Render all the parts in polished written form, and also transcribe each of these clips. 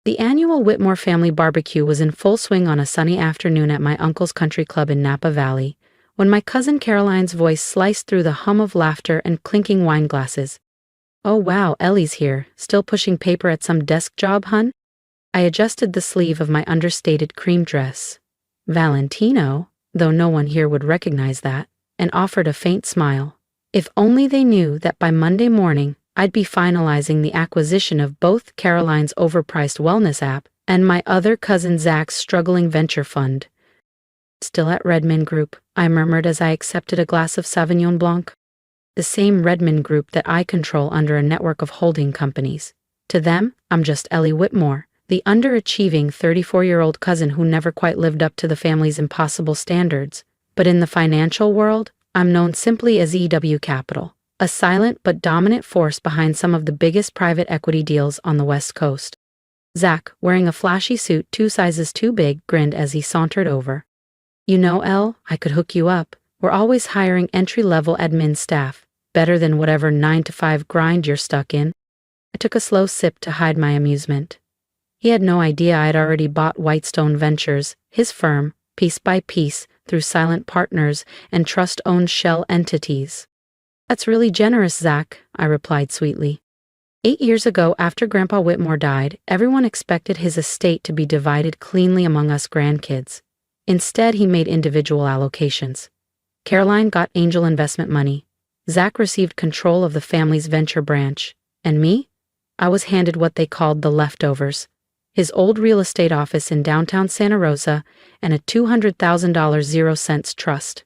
The annual Whitmore family barbecue was in full swing on a sunny afternoon at my uncle's country club in Napa Valley, when my cousin Caroline's voice sliced through the hum of laughter and clinking wine glasses. "Oh wow, Ellie's here, still pushing paper at some desk job, hun?" I adjusted the sleeve of my understated cream dress. Valentino, though no one here would recognize that, and offered a faint smile. If only they knew that by Monday morning, I'd be finalizing the acquisition of both Caroline's overpriced wellness app and my other cousin Zach's struggling venture fund. "Still at Redmond Group," I murmured as I accepted a glass of sauvignon blanc. The same Redmond Group that I control under a network of holding companies. To them, I'm just Ellie Whitmore, the underachieving 34-year-old cousin who never quite lived up to the family's impossible standards. But in the financial world, I'm known simply as EW Capital, a silent but dominant force behind some of the biggest private equity deals on the West Coast. Zach, wearing a flashy suit 2 sizes too big, grinned as he sauntered over. "You know, Elle, I could hook you up. We're always hiring entry-level admin staff, better than whatever 9-to-5 grind you're stuck in." I took a slow sip to hide my amusement. He had no idea I'd already bought Whitestone Ventures, his firm, piece by piece, through silent partners and trust-owned shell entities. "That's really generous, Zach," I replied sweetly. 8 years ago, after Grandpa Whitmore died, everyone expected his estate to be divided cleanly among us grandkids. Instead, he made individual allocations. Caroline got angel investment money. Zach received control of the family's venture branch. And me? I was handed what they called the leftovers. His old real estate office in downtown Santa Rosa and a $200,000 0-cents trust.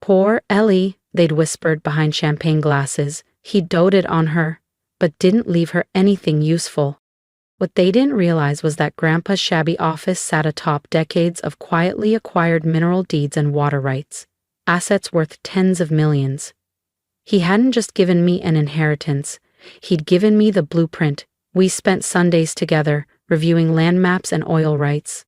"Poor Ellie," they'd whispered behind champagne glasses. "He doted on her, but didn't leave her anything useful." What they didn't realize was that Grandpa's shabby office sat atop decades of quietly acquired mineral deeds and water rights, assets worth tens of millions. He hadn't just given me an inheritance, he'd given me the blueprint. We spent Sundays together, reviewing land maps and oil rights.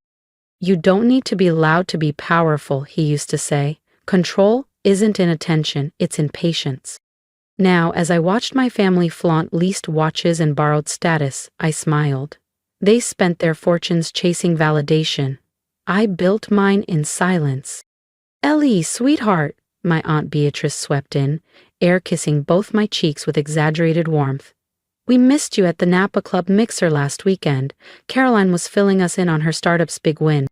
"You don't need to be loud to be powerful," he used to say. "Control isn't in attention, it's in patience." Now, as I watched my family flaunt leased watches and borrowed status, I smiled. They spent their fortunes chasing validation. I built mine in silence. "Ellie, sweetheart," my Aunt Beatrice swept in, air-kissing both my cheeks with exaggerated warmth. "We missed you at the Napa Club mixer last weekend. Caroline was filling us in on her startup's big win."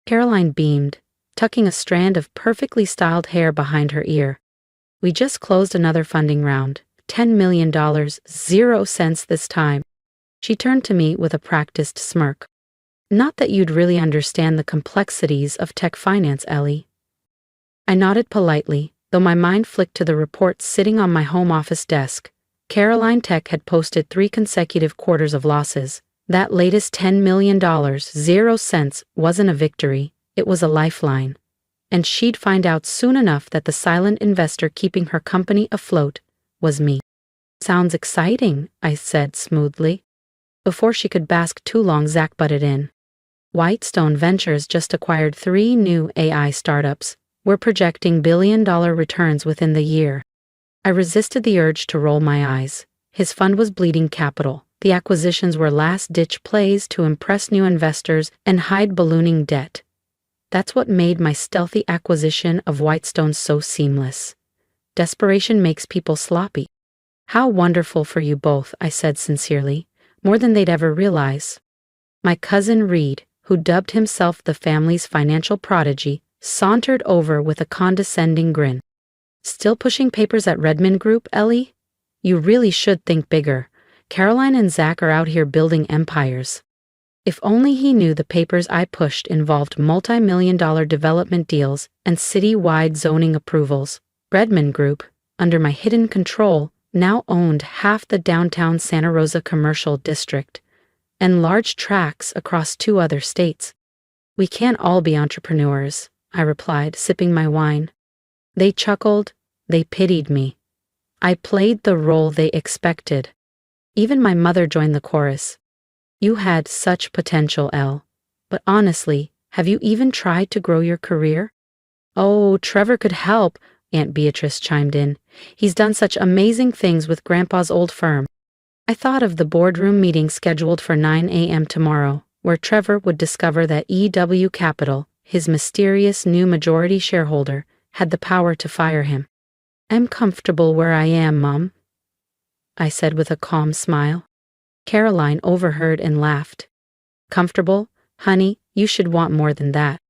Caroline beamed, tucking a strand of perfectly styled hair behind her ear. "We just closed another funding round, $10 million, 0 cents this time." She turned to me with a practiced smirk. "Not that you'd really understand the complexities of tech finance, Ellie." I nodded politely, though my mind flicked to the reports sitting on my home office desk. Caroline Tech had posted 3 consecutive quarters of losses. That latest $10 million, 0 cents, wasn't a victory, it was a lifeline. And she'd find out soon enough that the silent investor keeping her company afloat was me. "Sounds exciting," I said smoothly. Before she could bask too long, Zach butted in. "Whitestone Ventures just acquired 3 new AI startups. We're projecting billion-dollar returns within the year." I resisted the urge to roll my eyes. His fund was bleeding capital. The acquisitions were last-ditch plays to impress new investors and hide ballooning debt. That's what made my stealthy acquisition of Whitestone so seamless. Desperation makes people sloppy. "How wonderful for you both," I said sincerely, more than they'd ever realize. My cousin Reed, who dubbed himself the family's financial prodigy, sauntered over with a condescending grin. "Still pushing papers at Redmond Group, Ellie? You really should think bigger. Caroline and Zach are out here building empires." If only he knew the papers I pushed involved multi-million-dollar development deals and city-wide zoning approvals. Redmond Group, under my hidden control, now owned half the downtown Santa Rosa commercial district and large tracts across 2 other states. "We can't all be entrepreneurs," I replied, sipping my wine. They chuckled, they pitied me. I played the role they expected. Even my mother joined the chorus. "You had such potential, Elle. But honestly, have you even tried to grow your career?" "Oh, Trevor could help," Aunt Beatrice chimed in. "He's done such amazing things with Grandpa's old firm." I thought of the boardroom meeting scheduled for 9 a.m. tomorrow, where Trevor would discover that EW Capital, his mysterious new majority shareholder, had the power to fire him. "I'm comfortable where I am, Mom," I said with a calm smile. Caroline overheard and laughed. "Comfortable? Honey, you should want more than that."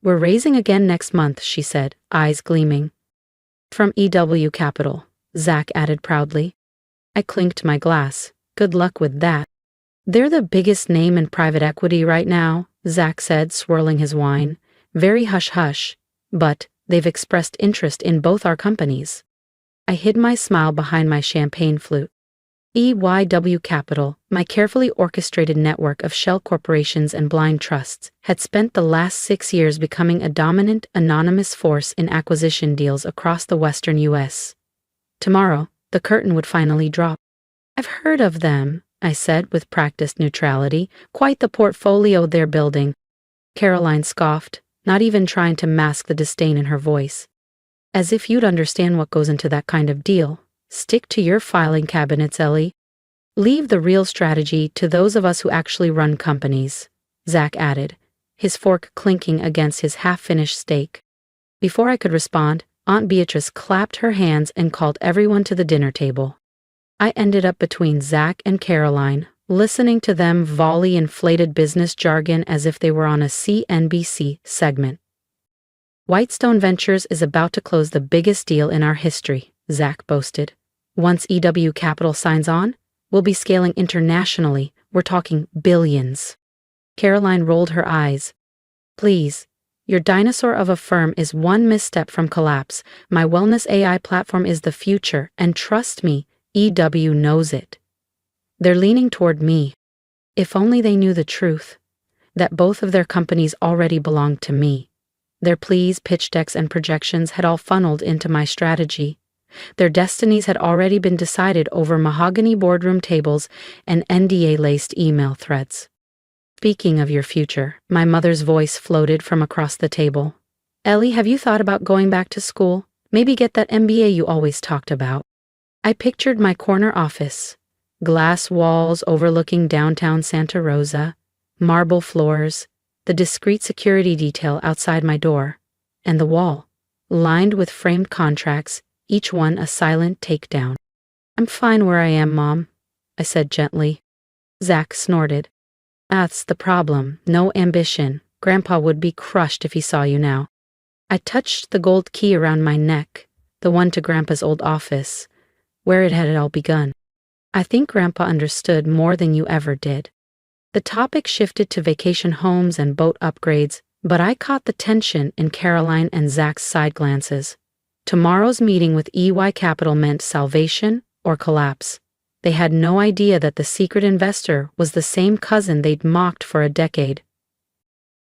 "We're raising again next month," she said, eyes gleaming. "From EW Capital," Zach added proudly. I clinked my glass. "Good luck with that." "They're the biggest name in private equity right now," Zach said, swirling his wine. "Very hush-hush, but they've expressed interest in both our companies." I hid my smile behind my champagne flute. EYW Capital, my carefully orchestrated network of shell corporations and blind trusts, had spent the last 6 years becoming a dominant, anonymous force in acquisition deals across the western U.S. Tomorrow, the curtain would finally drop. "I've heard of them," I said with practiced neutrality. "Quite the portfolio they're building." Caroline scoffed, not even trying to mask the disdain in her voice. "As if you'd understand what goes into that kind of deal. Stick to your filing cabinets, Ellie. Leave the real strategy to those of us who actually run companies," Zach added, his fork clinking against his half-finished steak. Before I could respond, Aunt Beatrice clapped her hands and called everyone to the dinner table. I ended up between Zach and Caroline, listening to them volley inflated business jargon as if they were on a CNBC segment. "Whitestone Ventures is about to close the biggest deal in our history," Zach boasted. "Once EW Capital signs on, we'll be scaling internationally. We're talking billions." Caroline rolled her eyes. "Please, your dinosaur of a firm is one misstep from collapse. My wellness AI platform is the future, and trust me, EW knows it." They're leaning toward me. If only they knew the truth, that both of their companies already belonged to me. Their pleas, pitch decks, and projections had all funneled into my strategy. Their destinies had already been decided over mahogany boardroom tables and NDA-laced email threads. "Speaking of your future," my mother's voice floated from across the table. "Ellie, have you thought about going back to school? Maybe get that MBA you always talked about." I pictured my corner office. Glass walls overlooking downtown Santa Rosa, marble floors, the discreet security detail outside my door, and the wall, lined with framed contracts, each one a silent takedown. "I'm fine where I am, Mom," I said gently. Zach snorted. "That's the problem. No ambition. Grandpa would be crushed if he saw you now." I touched the gold key around my neck, the one to Grandpa's old office, where it had all begun. "I think Grandpa understood more than you ever did." The topic shifted to vacation homes and boat upgrades, but I caught the tension in Caroline and Zach's side glances. Tomorrow's meeting with EY Capital meant salvation or collapse. They had no idea that the secret investor was the same cousin they'd mocked for a decade.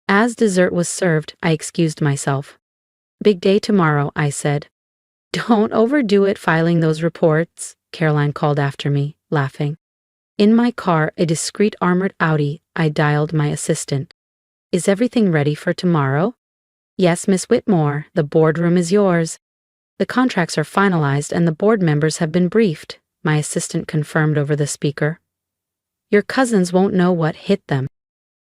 As dessert was served, I excused myself. "Big day tomorrow," I said. "Don't overdo it filing those reports," Caroline called after me, laughing. In my car, a discreet armored Audi, I dialed my assistant. "Is everything ready for tomorrow?" "Yes, Miss Whitmore, the boardroom is yours." "The contracts are finalized and the board members have been briefed," my assistant confirmed over the speaker. "Your cousins won't know what hit them."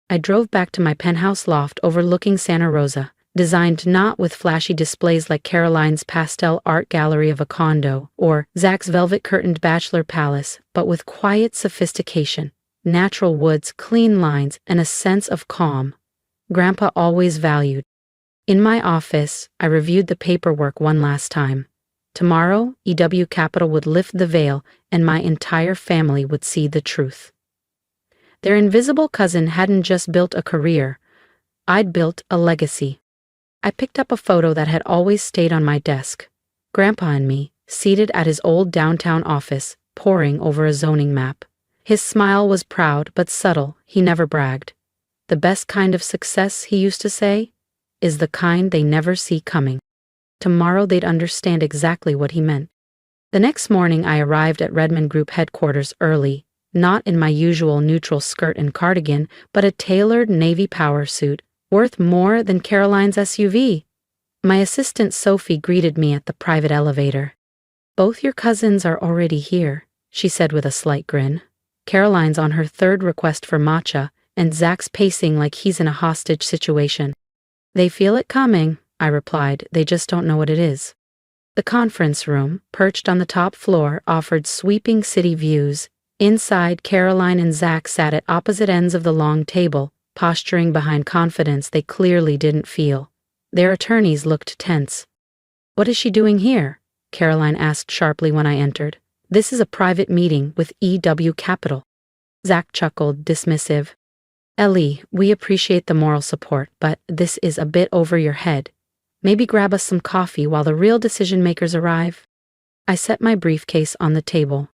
I drove back to my penthouse loft overlooking Santa Rosa, designed not with flashy displays like Caroline's pastel art gallery of a condo or Zach's velvet-curtained bachelor palace, but with quiet sophistication, natural woods, clean lines, and a sense of calm Grandpa always valued. In my office, I reviewed the paperwork one last time. Tomorrow, EW Capital would lift the veil and my entire family would see the truth. Their invisible cousin hadn't just built a career, I'd built a legacy. I picked up a photo that had always stayed on my desk. Grandpa and me, seated at his old downtown office, poring over a zoning map. His smile was proud but subtle, he never bragged. The best kind of success, he used to say, is the kind they never see coming. Tomorrow they'd understand exactly what he meant. The next morning I arrived at Redmond Group headquarters early, not in my usual neutral skirt and cardigan, but a tailored navy power suit, worth more than Caroline's SUV. My assistant Sophie greeted me at the private elevator. "Both your cousins are already here," she said with a slight grin. Caroline's on her third request for matcha, and Zach's pacing like he's in a hostage situation. They feel it coming, I replied, they just don't know what it is. The conference room, perched on the top floor, offered sweeping city views. Inside, Caroline and Zach sat at opposite ends of the long table, posturing behind confidence they clearly didn't feel. Their attorneys looked tense. "What is she doing here?" Caroline asked sharply when I entered. "This is a private meeting with EW Capital." Zach chuckled, dismissive. "Ellie, we appreciate the moral support, but this is a bit over your head. Maybe grab us some coffee while the real decision-makers arrive." I set my briefcase on the table.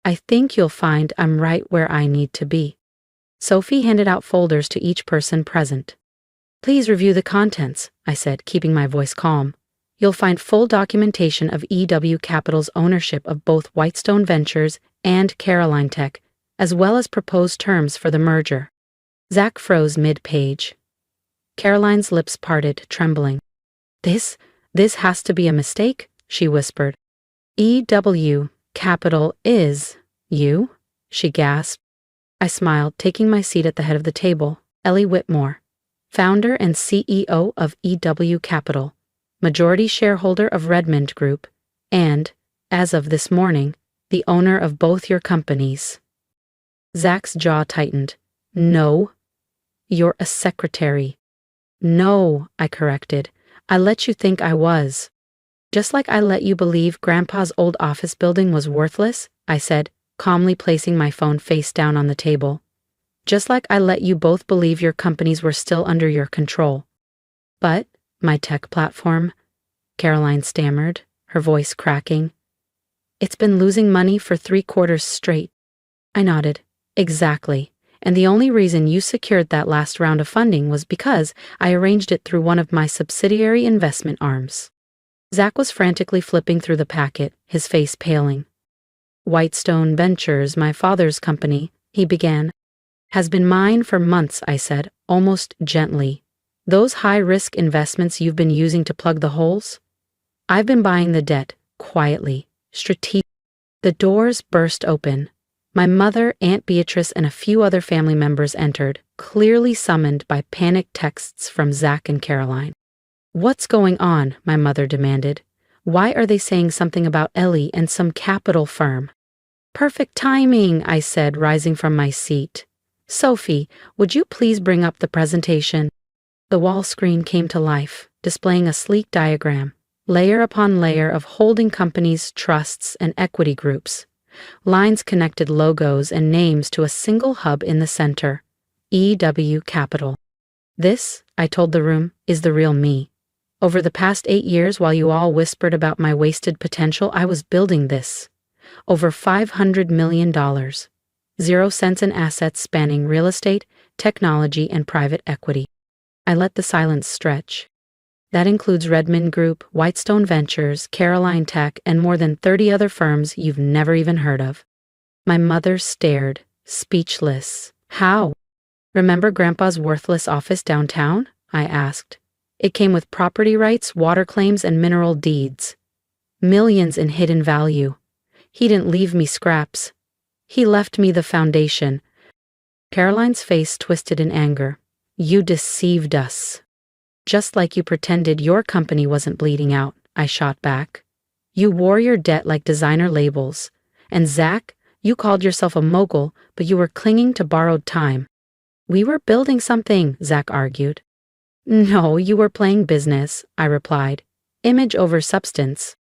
"I think you'll find I'm right where I need to be." Sophie handed out folders to each person present. "Please review the contents," I said, keeping my voice calm. "You'll find full documentation of EW Capital's ownership of both Whitestone Ventures and Caroline Tech, as well as proposed terms for the merger." Zach froze mid-page. Caroline's lips parted, trembling. This has to be a mistake," she whispered. "EW Capital is you?" she gasped. I smiled, taking my seat at the head of the table. "Ellie Whitmore, founder and CEO of EW Capital, majority shareholder of Redmond Group, and, as of this morning, the owner of both your companies." Zach's jaw tightened. "No, you're a secretary." "No," I corrected. "I let you think I was." "Just like I let you believe Grandpa's old office building was worthless," I said, calmly placing my phone face down on the table. "Just like I let you both believe your companies were still under your control." "But my tech platform," Caroline stammered, her voice cracking. "It's been losing money for 3 quarters straight." I nodded. "Exactly. And the only reason you secured that last round of funding was because I arranged it through one of my subsidiary investment arms." Zach was frantically flipping through the packet, his face paling. "Whitestone Ventures, my father's company," he began. "Has been mine for months," I said, almost gently. "Those high-risk investments you've been using to plug the holes? I've been buying the debt, quietly, strategically." The doors burst open. My mother, Aunt Beatrice, and a few other family members entered, clearly summoned by panicked texts from Zach and Caroline. "What's going on?" my mother demanded. "Why are they saying something about Ellie and some capital firm?" "Perfect timing," I said, rising from my seat. "Sophie, would you please bring up the presentation?" The wall screen came to life, displaying a sleek diagram, layer upon layer of holding companies, trusts, and equity groups. Lines connected logos and names to a single hub in the center, EW Capital. "This," I told the room, "is the real me. Over the past 8 years, while you all whispered about my wasted potential, I was building this. Over $500 million. 0 cents in assets spanning real estate, technology, and private equity." I let the silence stretch. "That includes Redmond Group, Whitestone Ventures, Caroline Tech, and more than 30 other firms you've never even heard of." My mother stared, speechless. "How?" "Remember Grandpa's worthless office downtown?" I asked. "It came with property rights, water claims, and mineral deeds. Millions in hidden value. He didn't leave me scraps. He left me the foundation." Caroline's face twisted in anger. "You deceived us. Just like you pretended your company wasn't bleeding out," I shot back. "You wore your debt like designer labels. And Zach, you called yourself a mogul, but you were clinging to borrowed time." "We were building something," Zach argued. "No, you were playing business," I replied. "Image over substance."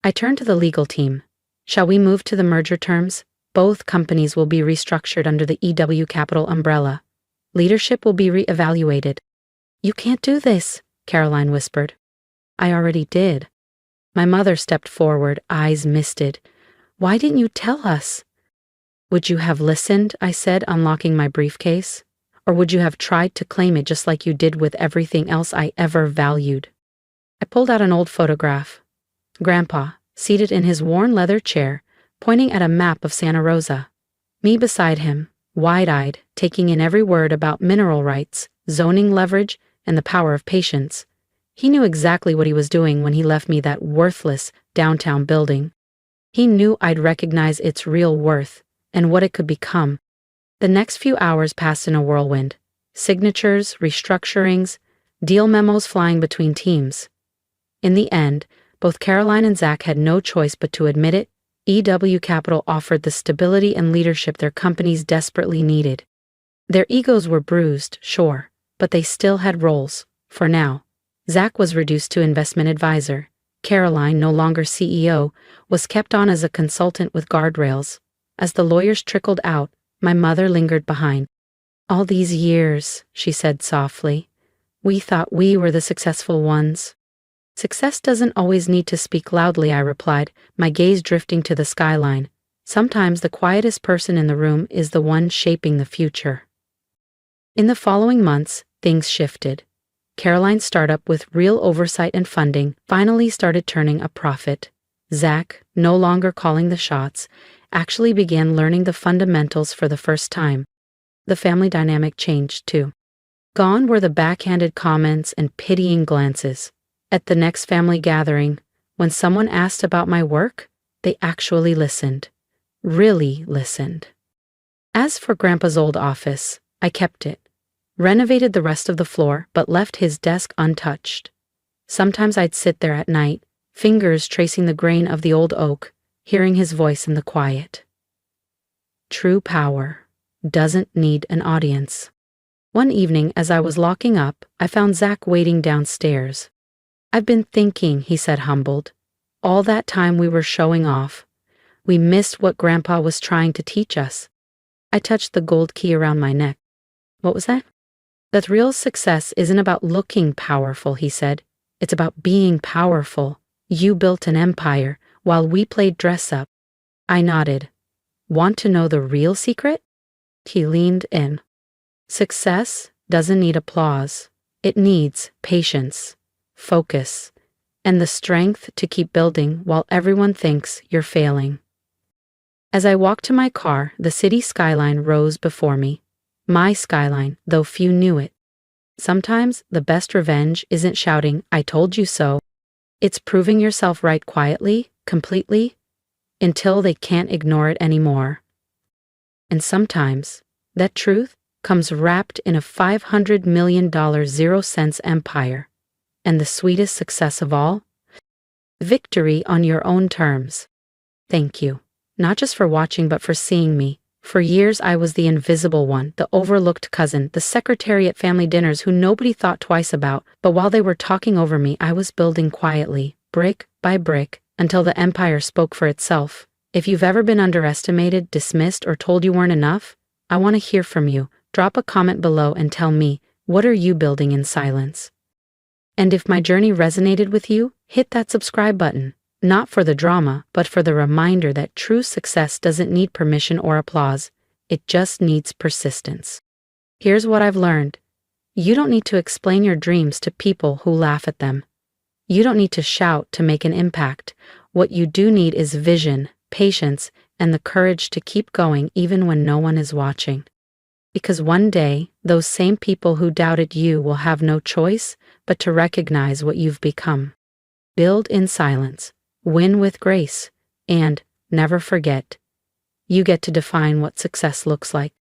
I turned to the legal team. "Shall we move to the merger terms? Both companies will be restructured under the EW Capital umbrella. Leadership will be re-evaluated." "You can't do this," Caroline whispered. "I already did." My mother stepped forward, eyes misted. "Why didn't you tell us?" "Would you have listened?" I said, unlocking my briefcase. "Or would you have tried to claim it just like you did with everything else I ever valued?" I pulled out an old photograph. Grandpa, seated in his worn leather chair, pointing at a map of Santa Rosa. Me beside him, wide-eyed, taking in every word about mineral rights, zoning leverage, and the power of patience. He knew exactly what he was doing when he left me that worthless downtown building. He knew I'd recognize its real worth and what it could become. The next few hours passed in a whirlwind. Signatures, restructurings, deal memos flying between teams. In the end, both Caroline and Zach had no choice but to admit it. EW Capital offered the stability and leadership their companies desperately needed. Their egos were bruised, sure, but they still had roles. For now, Zach was reduced to investment advisor. Caroline, no longer CEO, was kept on as a consultant with guardrails. As the lawyers trickled out, my mother lingered behind. "All these years," she said softly, "we thought we were the successful ones." "Success doesn't always need to speak loudly," I replied, my gaze drifting to the skyline. "Sometimes the quietest person in the room is the one shaping the future." In the following months, things shifted. Caroline's startup, with real oversight and funding, finally started turning a profit. Zach, no longer calling the shots, actually began learning the fundamentals for the first time. The family dynamic changed, too. Gone were the backhanded comments and pitying glances. At the next family gathering, when someone asked about my work, they actually listened. Really listened. As for Grandpa's old office, I kept it. Renovated the rest of the floor, but left his desk untouched. Sometimes I'd sit there at night, fingers tracing the grain of the old oak, hearing his voice in the quiet. True power doesn't need an audience. One evening, as I was locking up, I found Zach waiting downstairs. "I've been thinking," he said, humbled. "All that time we were showing off. We missed what Grandpa was trying to teach us." I touched the gold key around my neck. "What was that?" "That real success isn't about looking powerful," he said. "It's about being powerful. You built an empire, while we played dress up." I nodded. "Want to know the real secret?" He leaned in. "Success doesn't need applause. It needs patience, focus, and the strength to keep building while everyone thinks you're failing." As I walked to my car, the city skyline rose before me. My skyline, though few knew it. Sometimes the best revenge isn't shouting, "I told you so." It's proving yourself right quietly, completely, until they can't ignore it anymore. And sometimes that truth comes wrapped in a $500 million 0 cents empire. And the sweetest success of all? Victory on your own terms. Thank you. Not just for watching, but for seeing me. For years I was the invisible one, the overlooked cousin, the secretary at family dinners who nobody thought twice about, but while they were talking over me, I was building quietly, brick by brick, until the empire spoke for itself. If you've ever been underestimated, dismissed, or told you weren't enough, I want to hear from you. Drop a comment below and tell me, what are you building in silence? And if my journey resonated with you, hit that subscribe button. Not for the drama, but for the reminder that true success doesn't need permission or applause. It just needs persistence. Here's what I've learned. You don't need to explain your dreams to people who laugh at them. You don't need to shout to make an impact. What you do need is vision, patience, and the courage to keep going even when no one is watching. Because one day, those same people who doubted you will have no choice but to recognize what you've become. Build in silence. Win with grace, and never forget, you get to define what success looks like.